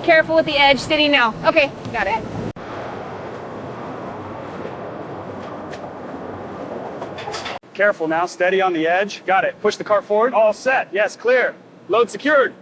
Careful with the edge, steady now. Okay, got it. Careful now, steady on the edge. Got it. Push the car forward. All set. Yes, clear. Load secured.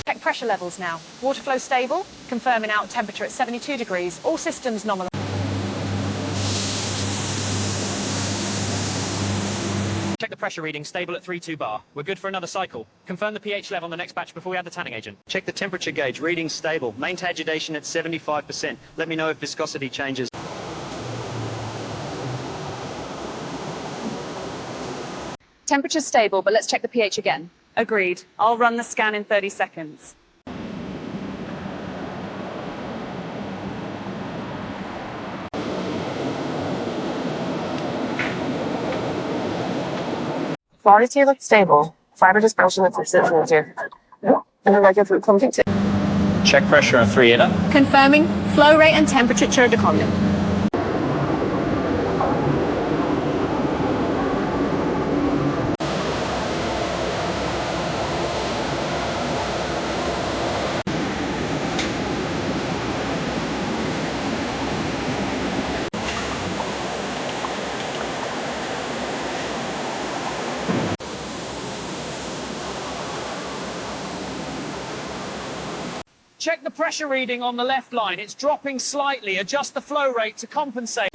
Check pressure levels now. Water flow stable, confirming out temperature at 72 degrees. All systems nominal. Check the pressure reading, stable at 3.2 bar. We're good for another cycle. Confirm the pH level on the next batch before we add the tanning agent. Check the temperature gauge, reading stable. Maintain agitation at 75%. Let me know if viscosity changes. Temperature's stable, but let's check the pH again. Agreed. I'll run the scan in 30 seconds. Quality looks stable. Fiber dispersion looks consistent here. And then I get through pumping too. Check pressure on 3 eta. Confirming flow rate and temperature to comment. Check the pressure reading on the left line. It's dropping slightly. Adjust the flow rate to compensate.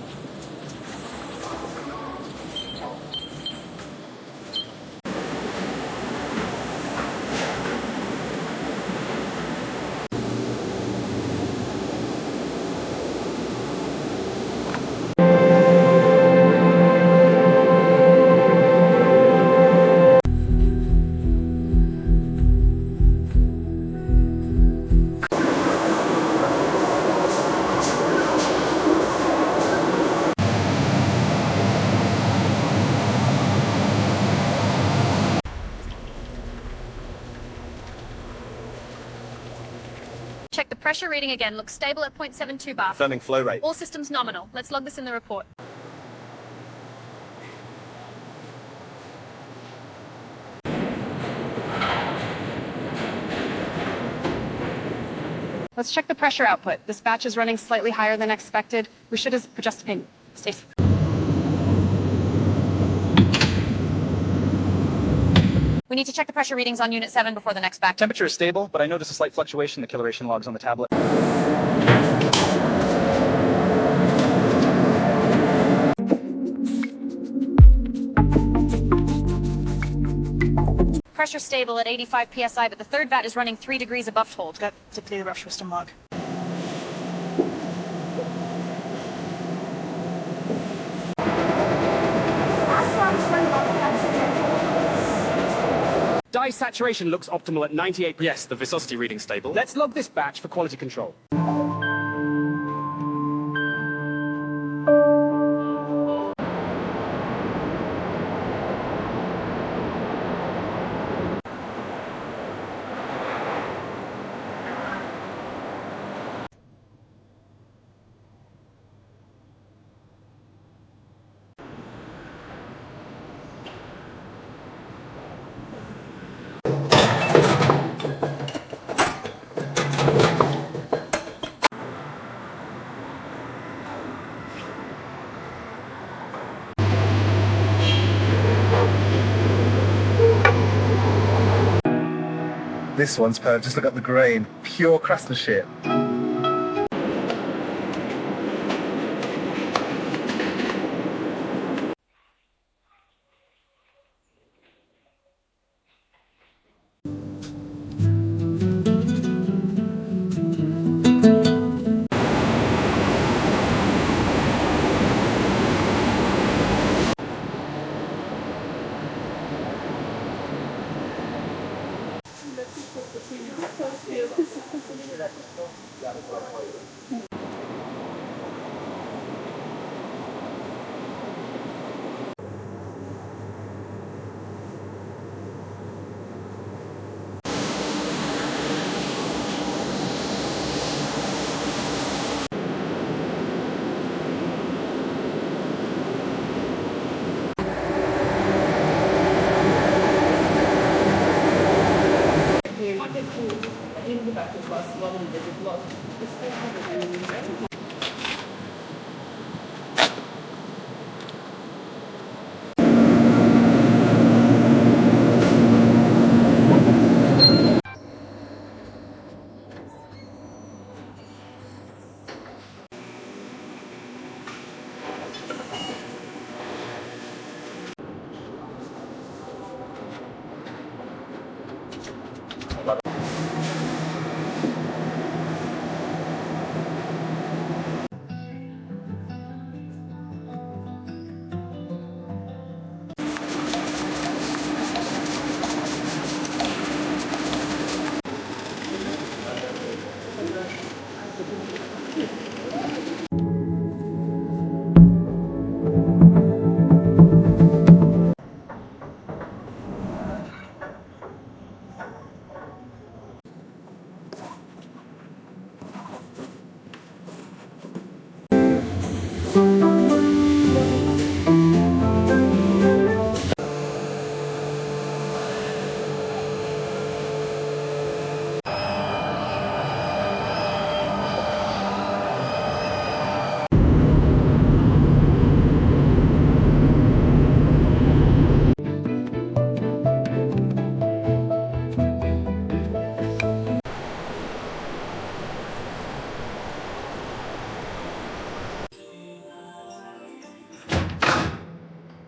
Check the pressure reading again. Looks stable at 0.72 bar. Confirming flow rate. All systems nominal. Let's log this in the report. Let's check the pressure output. This batch is running slightly higher than expected. We should adjust the ping. Stay safe. We need to check the pressure readings on Unit 7 before the next batch. Temperature is stable, but I noticed a slight fluctuation in the coloration logs on the tablet. Pressure stable at 85 psi, but the third vat is running 3 degrees above hold. Got to play the rough system log. Dye saturation looks optimal at 98. Yes, the viscosity reading stable. Let's log this batch for quality control. This one's perfect. Just look at the grain. Pure craftsmanship.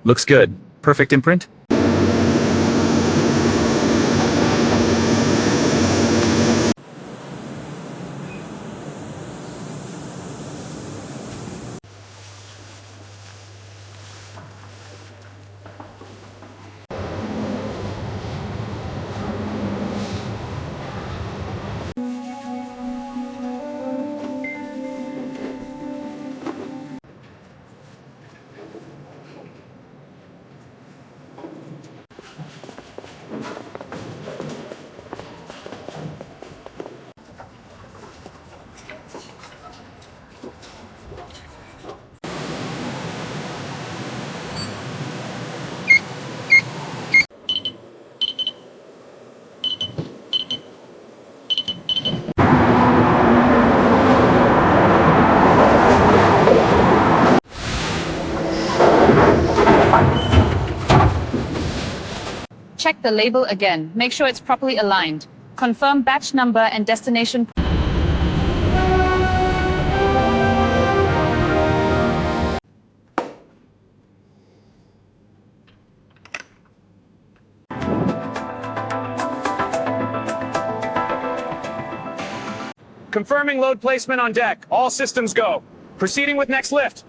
Looks good. Perfect imprint? Check the label again. Make sure it's properly aligned. Confirm batch number and destination. Confirming load placement on deck. All systems go. Proceeding with next lift.